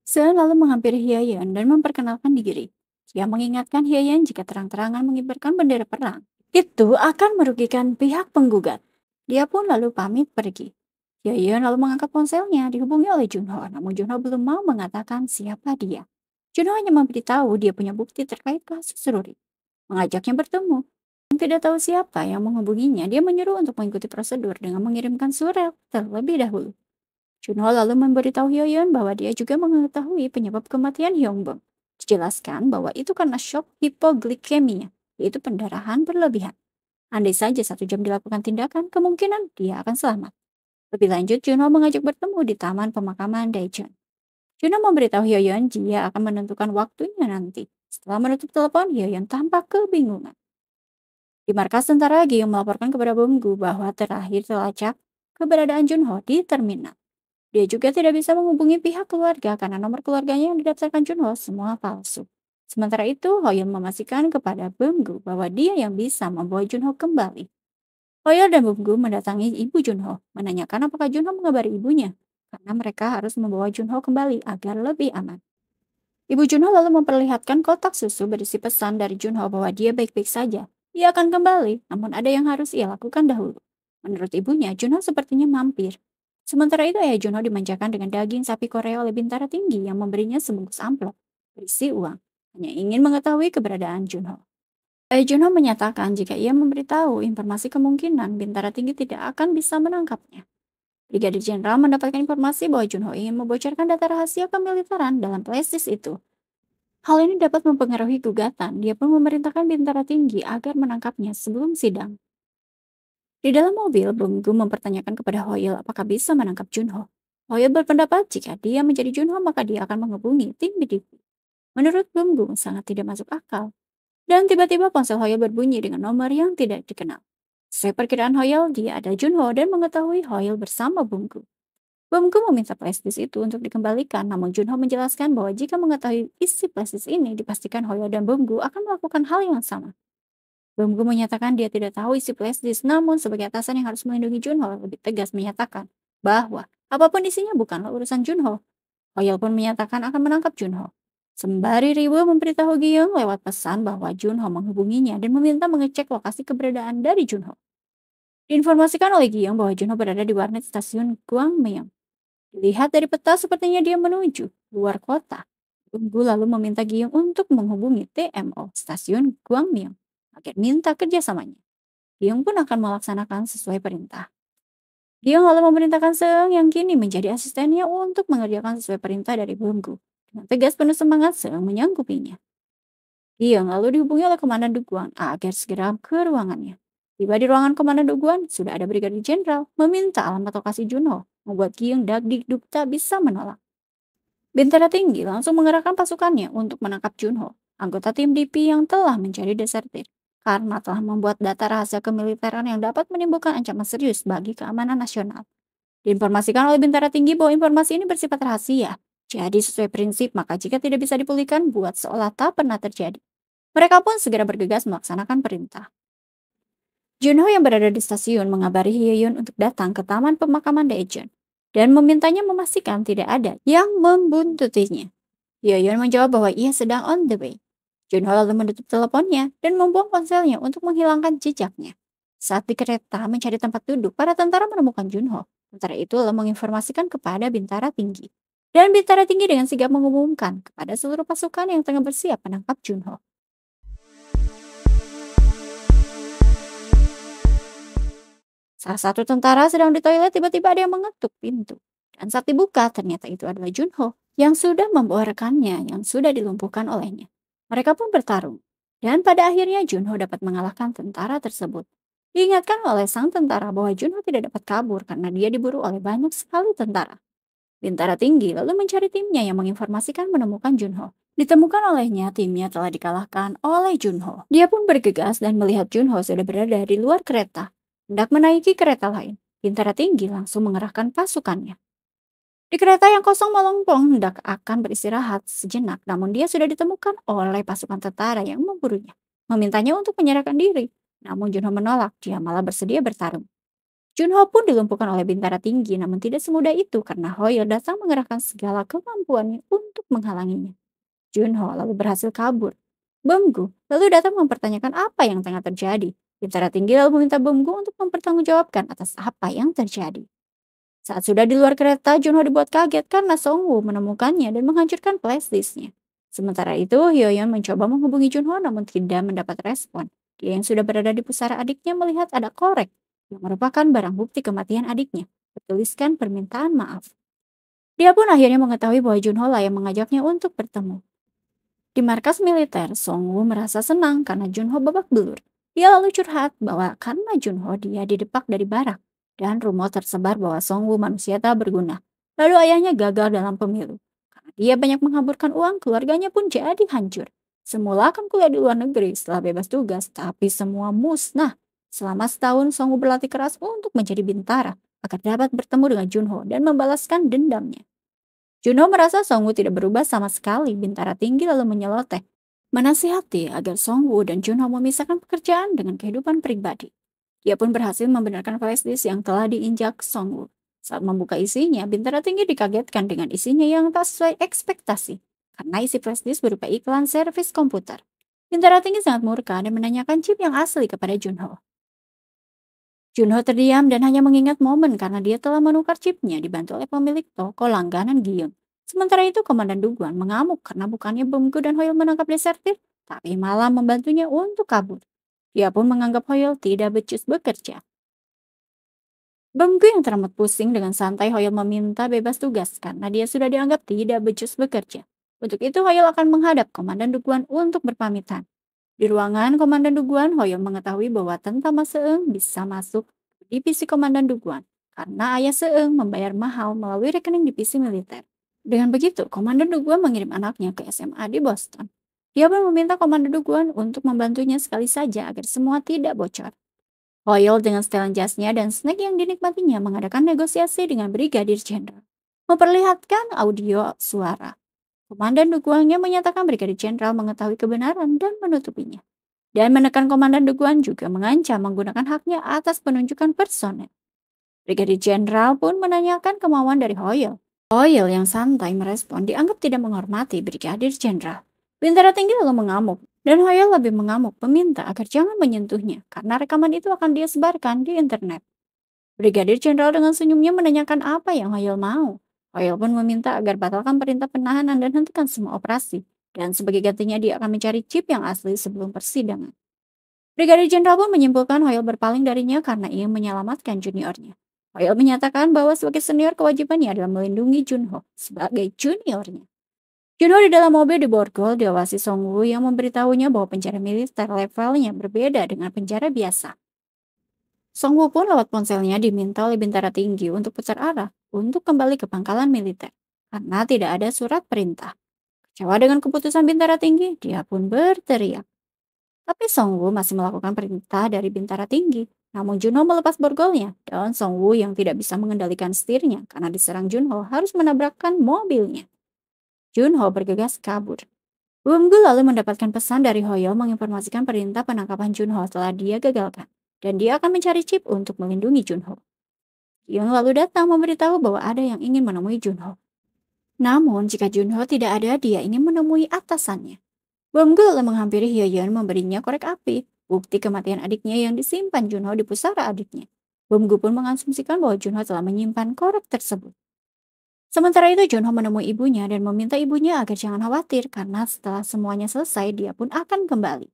Seun lalu menghampiri Hyeyeon dan memperkenalkan diri. Dia mengingatkan Hyeyeon jika terang-terangan mengibarkan bendera perang, itu akan merugikan pihak penggugat. Dia pun lalu pamit pergi. Hyeyeon lalu mengangkat ponselnya, dihubungi oleh Junho, namun Junho belum mau mengatakan siapa dia. Junho hanya memberitahu dia punya bukti terkait kasus Ruri, mengajaknya bertemu. Yang tidak tahu siapa yang menghubunginya, dia menyuruh untuk mengikuti prosedur dengan mengirimkan surat terlebih dahulu. Junho lalu memberitahu Hyeyeon bahwa dia juga mengetahui penyebab kematian Hyungbom. Dijelaskan bahwa itu karena shock hipoglikemia, yaitu pendarahan berlebihan. Andai saja 1 jam dilakukan tindakan, kemungkinan dia akan selamat. Lebih lanjut, Junho mengajak bertemu di Taman Pemakaman Daejeon. Junho memberitahu Hyeyeon dia akan menentukan waktunya nanti. Setelah menutup telepon, Hyeyeon tampak kebingungan. Di markas tentara, Giyong melaporkan kepada Bumgu bahwa terakhir terlacak keberadaan Junho di terminal. Dia juga tidak bisa menghubungi pihak keluarga karena nomor keluarganya yang didaftarkan Junho semua palsu. Sementara itu, Hoyeon memastikan kepada Bumgu bahwa dia yang bisa membawa Junho kembali. Hoyeon dan Bumgu mendatangi ibu Junho, menanyakan apakah Junho mengabari ibunya, karena mereka harus membawa Junho kembali agar lebih aman. Ibu Junho lalu memperlihatkan kotak susu berisi pesan dari Junho bahwa dia baik-baik saja. Ia akan kembali, namun ada yang harus ia lakukan dahulu. Menurut ibunya, Junho sepertinya mampir. Sementara itu, ayah Junho dimanjakan dengan daging sapi Korea oleh Bintara Tinggi yang memberinya sebungkus amplop berisi uang. Hanya ingin mengetahui keberadaan Junho. Ayah Junho menyatakan jika ia memberitahu informasi kemungkinan Bintara Tinggi tidak akan bisa menangkapnya. Brigadir Jenderal mendapatkan informasi bahwa Junho ingin membocorkan data rahasia kemiliteran dalam flashdisk itu. Hal ini dapat mempengaruhi gugatan. Dia pun memerintahkan Bintara Tinggi agar menangkapnya sebelum sidang. Di dalam mobil, Bumgu mempertanyakan kepada Hoyle apakah bisa menangkap Junho. Hoyle berpendapat jika dia menjadi Junho maka dia akan menghubungi tim bidik. Menurut Bumgu sangat tidak masuk akal. Dan tiba-tiba ponsel Hoyle berbunyi dengan nomor yang tidak dikenal. Sesuai perkiraan Hoyle, dia adalah Junho dan mengetahui Hoyle bersama Bumgu. Bumgu meminta flashdisk itu untuk dikembalikan, namun Junho menjelaskan bahwa jika mengetahui isi flashdisk ini, dipastikan Hoyle dan Bumgu akan melakukan hal yang sama. Bumgu menyatakan dia tidak tahu isi flashdisk, namun sebagai atasan yang harus melindungi Junho lebih tegas menyatakan bahwa apapun isinya bukanlah urusan Junho. Hoyle pun menyatakan akan menangkap Junho. Sembari Riwo memberitahu Giyong lewat pesan bahwa Junho menghubunginya dan meminta mengecek lokasi keberadaan dari Junho. Diinformasikan oleh Giyong bahwa Junho berada di warnet stasiun Gwangmyeong. Dilihat dari peta sepertinya dia menuju luar kota. Bumbu lalu meminta Giyong untuk menghubungi TMO stasiun Gwangmyeong agar minta kerjasamanya. Giyong pun akan melaksanakan sesuai perintah. Giyong lalu memerintahkan Seung yang kini menjadi asistennya untuk mengerjakan sesuai perintah dari Bumbu. Dengan tegas penuh semangat sedang menyanggupinya. Iya, lalu dihubungi oleh Komandan Duguan agar segera ke ruangannya. Tiba di ruangan Komandan Duguan, sudah ada Brigadir Jenderal meminta alamat lokasi Junho, membuat Giung Dagdikduk tak bisa menolak. Bintara Tinggi langsung mengerahkan pasukannya untuk menangkap Junho, anggota tim DP yang telah mencari desertir, karena telah membuat data rahasia kemiliteran yang dapat menimbulkan ancaman serius bagi keamanan nasional. Diinformasikan oleh Bintara Tinggi bahwa informasi ini bersifat rahasia. Jadi sesuai prinsip, maka jika tidak bisa dipulihkan, buat seolah tak pernah terjadi. Mereka pun segera bergegas melaksanakan perintah. Junho yang berada di stasiun mengabari Hyeyun untuk datang ke taman pemakaman Daejeon dan memintanya memastikan tidak ada yang membuntutinya. Hyeyun menjawab bahwa ia sedang on the way. Junho lalu menutup teleponnya dan membuang ponselnya untuk menghilangkan jejaknya. Saat di kereta mencari tempat duduk, para tentara menemukan Junho. Tentara itu lalu menginformasikan kepada Bintara Tinggi. Dan Bintara Tinggi dengan sigap mengumumkan kepada seluruh pasukan yang tengah bersiap menangkap Junho. Salah satu tentara sedang di toilet tiba-tiba ada yang mengetuk pintu. Dan saat dibuka ternyata itu adalah Junho yang sudah membawa rekannya yang sudah dilumpuhkan olehnya. Mereka pun bertarung. Dan pada akhirnya Junho dapat mengalahkan tentara tersebut. Diingatkan oleh sang tentara bahwa Junho tidak dapat kabur karena dia diburu oleh banyak sekali tentara. Bintara Tinggi lalu mencari timnya yang menginformasikan menemukan Junho. Ditemukan olehnya timnya telah dikalahkan oleh Junho. Dia pun bergegas dan melihat Junho sudah berada di luar kereta. Hendak menaiki kereta lain. Bintara Tinggi langsung mengerahkan pasukannya. Di kereta yang kosong melompong hendak akan beristirahat sejenak, namun dia sudah ditemukan oleh pasukan tentara yang memburunya. Memintanya untuk menyerahkan diri. Namun Junho menolak, dia malah bersedia bertarung. Junho pun dilumpuhkan oleh Bintara Tinggi, namun tidak semudah itu karena Hoil datang mengerahkan segala kemampuannya untuk menghalanginya. Junho lalu berhasil kabur. Beomgu lalu datang mempertanyakan apa yang tengah terjadi. Bintara Tinggi lalu meminta Beomgu untuk mempertanggungjawabkan atas apa yang terjadi. Saat sudah di luar kereta, Junho dibuat kaget karena Songwoo menemukannya dan menghancurkan flashdisknya. Sementara itu, Hyoyeon mencoba menghubungi Junho namun tidak mendapat respon. Dia yang sudah berada di pusara adiknya melihat ada korek yang merupakan barang bukti kematian adiknya, bertuliskan permintaan maaf. Dia pun akhirnya mengetahui bahwa Junho lah yang mengajaknya untuk bertemu. Di markas militer, Songwoo merasa senang karena Junho babak belur. Dia lalu curhat bahwa karena Junho dia didepak dari barak, dan rumor tersebar bahwa Songwoo manusia tak berguna. Lalu ayahnya gagal dalam pemilu. Karena dia banyak menghamburkan uang, keluarganya pun jadi hancur. Semula akan kuliah di luar negeri setelah bebas tugas, tapi semua musnah. Selama setahun, Songwoo berlatih keras untuk menjadi bintara, agar dapat bertemu dengan Junho dan membalaskan dendamnya. Junho merasa Songwoo tidak berubah sama sekali. Bintara Tinggi lalu menyeloteh, menasihati agar Songwoo dan Junho memisahkan pekerjaan dengan kehidupan pribadi. Dia pun berhasil membenarkan flashdisk yang telah diinjak Songwoo. Saat membuka isinya, Bintara Tinggi dikagetkan dengan isinya yang tak sesuai ekspektasi, karena isi flashdisk berupa iklan servis komputer. Bintara Tinggi sangat murka dan menanyakan chip yang asli kepada Junho. Junho terdiam dan hanya mengingat momen karena dia telah menukar chipnya dibantu oleh pemilik toko langganan Giung. Sementara itu Komandan Duguan mengamuk karena bukannya Beomgu dan Hoil menangkap desertir, tapi malah membantunya untuk kabur. Dia pun menganggap Hoil tidak becus bekerja. Beomgu yang teramat pusing dengan santai Hoil meminta bebas tugas karena dia sudah dianggap tidak becus bekerja. Untuk itu Hoil akan menghadap Komandan Duguan untuk berpamitan. Di ruangan Komandan Duguan, Hoyeon mengetahui bahwa tentara Seung bisa masuk ke divisi Komandan Duguan karena ayah Seung membayar mahal melalui rekening divisi militer. Dengan begitu, Komandan Duguan mengirim anaknya ke SMA di Boston. Dia pun meminta Komandan Duguan untuk membantunya sekali saja agar semua tidak bocor. Hoyeon dengan setelan jasnya dan snack yang dinikmatinya mengadakan negosiasi dengan Brigadir Jenderal, memperlihatkan audio suara. Komandan Duguannya menyatakan Brigadir Jenderal mengetahui kebenaran dan menutupinya. Dan menekan Komandan Duguan juga mengancam menggunakan haknya atas penunjukan personel. Brigadir Jenderal pun menanyakan kemauan dari Hoyle. Hoyle yang santai merespon dianggap tidak menghormati Brigadir Jenderal. Bintara Tinggi lalu mengamuk, dan Hoyle lebih mengamuk meminta agar jangan menyentuhnya karena rekaman itu akan dia sebarkan di internet. Brigadir Jenderal dengan senyumnya menanyakan apa yang Hoyle mau. Hoyle pun meminta agar batalkan perintah penahanan dan hentikan semua operasi. Dan sebagai gantinya dia akan mencari chip yang asli sebelum persidangan. Brigadir Jenderal pun menyimpulkan Hoyle berpaling darinya karena ingin menyelamatkan juniornya. Hoyle menyatakan bahwa sebagai senior kewajibannya adalah melindungi Junho sebagai juniornya. Junho di dalam mobil di borgol diawasi Songwoo yang memberitahunya bahwa penjara militer levelnya berbeda dengan penjara biasa. Songwoo pun lewat ponselnya diminta oleh bintara tinggi untuk putar arah untuk kembali ke pangkalan militer karena tidak ada surat perintah. Kecewa dengan keputusan bintara tinggi, dia pun berteriak. Tapi Songwoo masih melakukan perintah dari bintara tinggi. Namun Junho melepas borgolnya dan Songwoo yang tidak bisa mengendalikan setirnya karena diserang Junho harus menabrakkan mobilnya. Junho bergegas kabur. Bumgu lalu mendapatkan pesan dari Hoyo menginformasikan perintah penangkapan Junho telah dia gagalkan. Dan dia akan mencari chip untuk melindungi Junho. Young lalu datang memberitahu bahwa ada yang ingin menemui Junho. Namun jika Junho tidak ada, dia ingin menemui atasannya. Bumgu lalu menghampiri Hyeon memberinya korek api, bukti kematian adiknya yang disimpan Junho di pusara adiknya. Bumgu pun mengasumsikan bahwa Junho telah menyimpan korek tersebut. Sementara itu Junho menemui ibunya dan meminta ibunya agar jangan khawatir karena setelah semuanya selesai dia pun akan kembali.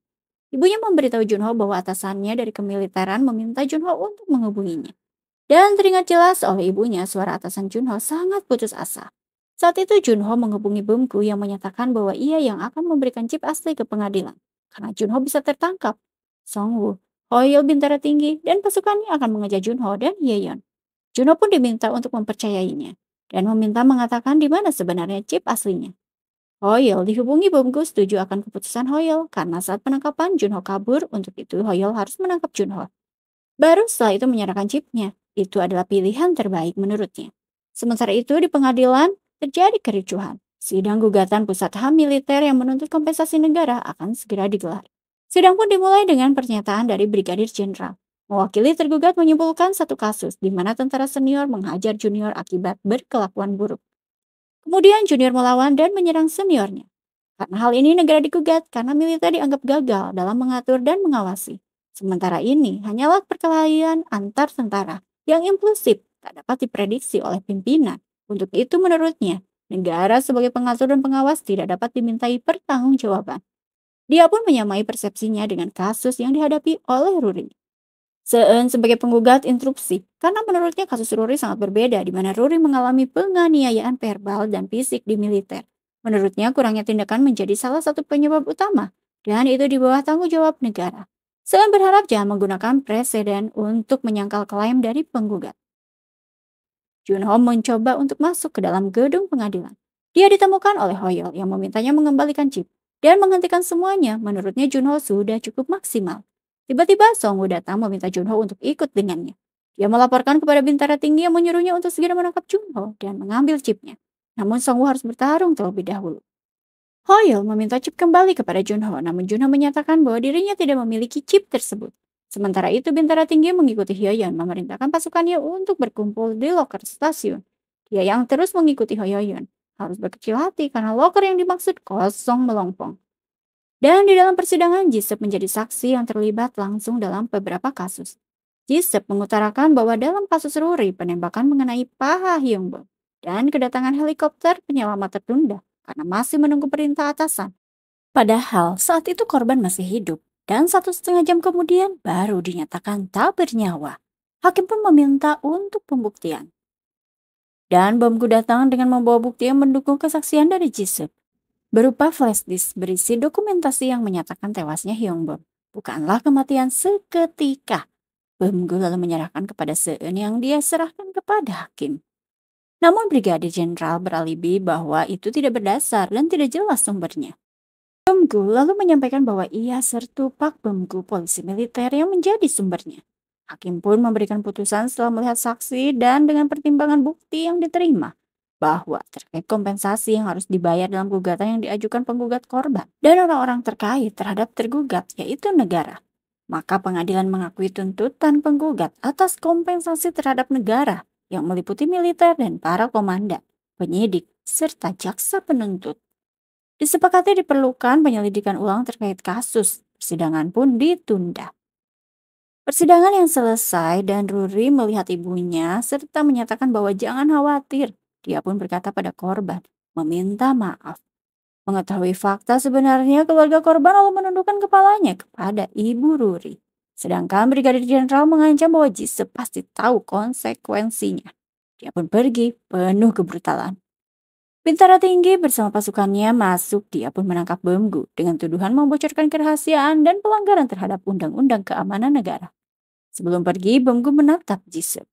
Ibunya memberitahu Junho bahwa atasannya dari kemiliteran meminta Junho untuk menghubunginya. Dan teringat jelas oleh ibunya suara atasan Junho sangat putus asa. Saat itu Junho menghubungi Bumgu yang menyatakan bahwa ia yang akan memberikan chip asli ke pengadilan. Karena Junho bisa tertangkap. Songwoo, Hoyo bintara tinggi, dan pasukannya akan mengejar Junho dan Yeon. Junho pun diminta untuk mempercayainya. Dan meminta mengatakan di mana sebenarnya chip aslinya. Hoyol dihubungi Bumgu setuju akan keputusan Hoyol karena saat penangkapan Junho kabur, untuk itu Hoyol harus menangkap Junho. Baru setelah itu menyerahkan chipnya. Itu adalah pilihan terbaik menurutnya. Sementara itu di pengadilan terjadi kericuhan. Sidang gugatan pusat HAM militer yang menuntut kompensasi negara akan segera digelar. Sidang pun dimulai dengan pernyataan dari Brigadir Jenderal. Mewakili tergugat menyimpulkan satu kasus di mana tentara senior menghajar junior akibat berkelakuan buruk. Kemudian junior melawan dan menyerang seniornya. Karena hal ini negara digugat karena militer dianggap gagal dalam mengatur dan mengawasi. Sementara ini hanyalah perkelahian antar tentara yang impulsif tak dapat diprediksi oleh pimpinan. Untuk itu menurutnya, negara sebagai pengatur dan pengawas tidak dapat dimintai pertanggungjawaban. Dia pun menyamai persepsinya dengan kasus yang dihadapi oleh Ruri. Seun sebagai penggugat interupsi, karena menurutnya kasus Ruri sangat berbeda di mana Ruri mengalami penganiayaan verbal dan fisik di militer. Menurutnya kurangnya tindakan menjadi salah satu penyebab utama, dan itu di bawah tanggung jawab negara. Seun berharap jangan menggunakan presiden untuk menyangkal klaim dari penggugat. Junho mencoba untuk masuk ke dalam gedung pengadilan. Dia ditemukan oleh Hoyol yang memintanya mengembalikan chip dan menghentikan semuanya. Menurutnya Junho sudah cukup maksimal. Tiba-tiba Songwoo datang meminta Junho untuk ikut dengannya. Dia melaporkan kepada bintara tinggi yang menyuruhnya untuk segera menangkap Junho dan mengambil chipnya. Namun Songwoo harus bertarung terlebih dahulu. Hoyol meminta chip kembali kepada Junho, namun Junho menyatakan bahwa dirinya tidak memiliki chip tersebut. Sementara itu bintara tinggi mengikuti Hyeon memerintahkan pasukannya untuk berkumpul di loker stasiun. Dia yang terus mengikuti Hyeon harus berkecil hati karena loker yang dimaksud kosong melompong. Dan di dalam persidangan, Jisep menjadi saksi yang terlibat langsung dalam beberapa kasus. Jisep mengutarakan bahwa dalam kasus Ruri, penembakan mengenai paha Hyungbom dan kedatangan helikopter penyelamat tertunda karena masih menunggu perintah atasan. Padahal saat itu korban masih hidup dan 1,5 jam kemudian baru dinyatakan tak bernyawa. Hakim pun meminta untuk pembuktian. Dan Bamgu datang dengan membawa bukti yang mendukung kesaksian dari Jisep. Berupa flash disk berisi dokumentasi yang menyatakan tewasnya Hyungbom bukanlah kematian seketika. Bamgu lalu menyerahkan kepada Seun yang dia serahkan kepada hakim. Namun Brigadir Jenderal beralibi bahwa itu tidak berdasar dan tidak jelas sumbernya. Bamgu lalu menyampaikan bahwa ia sertu Pak Bamgu polisi militer yang menjadi sumbernya. Hakim pun memberikan putusan setelah melihat saksi dan dengan pertimbangan bukti yang diterima bahwa terkait kompensasi yang harus dibayar dalam gugatan yang diajukan penggugat korban dan orang-orang terkait terhadap tergugat yaitu negara. Maka pengadilan mengakui tuntutan penggugat atas kompensasi terhadap negara yang meliputi militer dan para komandan, penyidik, serta jaksa penuntut. Disepakati diperlukan penyelidikan ulang terkait kasus, persidangan pun ditunda. Persidangan yang selesai dan Ruri melihat ibunya serta menyatakan bahwa jangan khawatir. Dia pun berkata pada korban, meminta maaf. Mengetahui fakta sebenarnya keluarga korban lalu menundukkan kepalanya kepada ibu Ruri. Sedangkan Brigadir Jenderal mengancam bahwa Jisep pasti tahu konsekuensinya. Dia pun pergi penuh kebrutalan. Bintara tinggi bersama pasukannya masuk, dia pun menangkap Bemgu dengan tuduhan membocorkan kerahasiaan dan pelanggaran terhadap Undang-Undang Keamanan Negara. Sebelum pergi, Bemgu menatap Jisoo.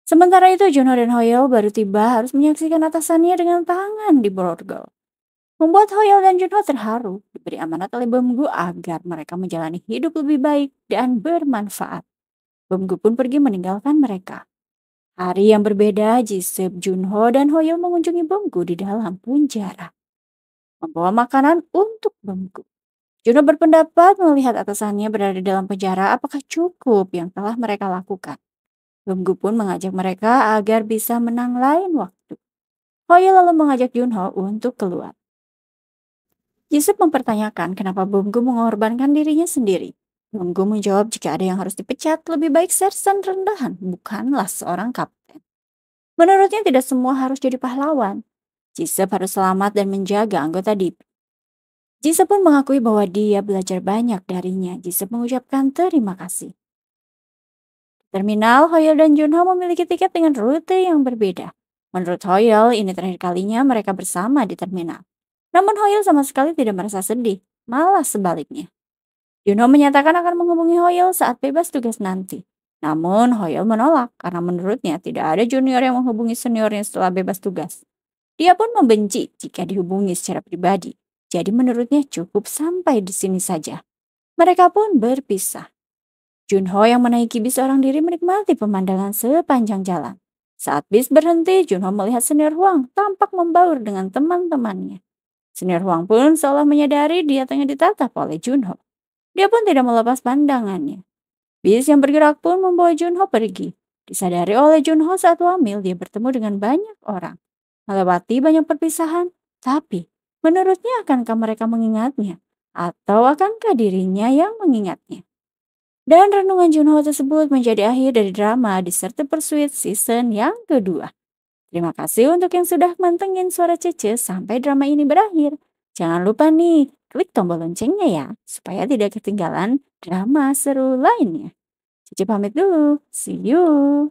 Sementara itu, Junho dan Hoyeol baru tiba harus menyaksikan atasannya dengan tangan di borgol. Membuat Hoyeol dan Junho terharu, diberi amanat oleh Bemgu agar mereka menjalani hidup lebih baik dan bermanfaat. Bemgu pun pergi meninggalkan mereka. Hari yang berbeda, Jisoo, Junho, dan Hoyeol mengunjungi Bemgu di dalam penjara, membawa makanan untuk Bemgu. Junho berpendapat melihat atasannya berada di dalam penjara apakah cukup yang telah mereka lakukan. Bemgu pun mengajak mereka agar bisa menang lain waktu. Hoyeol lalu mengajak Junho untuk keluar. Yusuf mempertanyakan kenapa Bumgu mengorbankan dirinya sendiri. Bumgu menjawab jika ada yang harus dipecat, lebih baik sersan rendahan, bukanlah seorang kapten. Menurutnya tidak semua harus jadi pahlawan. Jisoo harus selamat dan menjaga anggota DIP. Jisoo pun mengakui bahwa dia belajar banyak darinya. Jisoo mengucapkan terima kasih. Di terminal, Hoyeol dan Junho memiliki tiket dengan rute yang berbeda. Menurut Hoyeol, ini terakhir kalinya mereka bersama di terminal. Namun Hoyeol sama sekali tidak merasa sedih, malah sebaliknya. Junho menyatakan akan menghubungi Hoyeol saat bebas tugas nanti. Namun Hoyeol menolak karena menurutnya tidak ada junior yang menghubungi seniornya setelah bebas tugas. Dia pun membenci jika dihubungi secara pribadi. Jadi menurutnya cukup sampai di sini saja. Mereka pun berpisah. Junho yang menaiki bis seorang diri menikmati pemandangan sepanjang jalan. Saat bis berhenti, Junho melihat senior Huang tampak membaur dengan teman-temannya. Senior Huang pun seolah menyadari dia tengah ditatap oleh Junho. Dia pun tidak melepas pandangannya. Bis yang bergerak pun membawa Junho pergi. Disadari oleh Junho saat wamil, dia bertemu dengan banyak orang. Melewati banyak perpisahan, tapi menurutnya akankah mereka mengingatnya? Atau akankah dirinya yang mengingatnya? Dan renungan Junho tersebut menjadi akhir dari drama Desert Pursuit season yang kedua. Terima kasih untuk yang sudah mantengin suara Cece sampai drama ini berakhir. Jangan lupa nih, klik tombol loncengnya ya, supaya tidak ketinggalan drama seru lainnya. Cece pamit dulu, see you.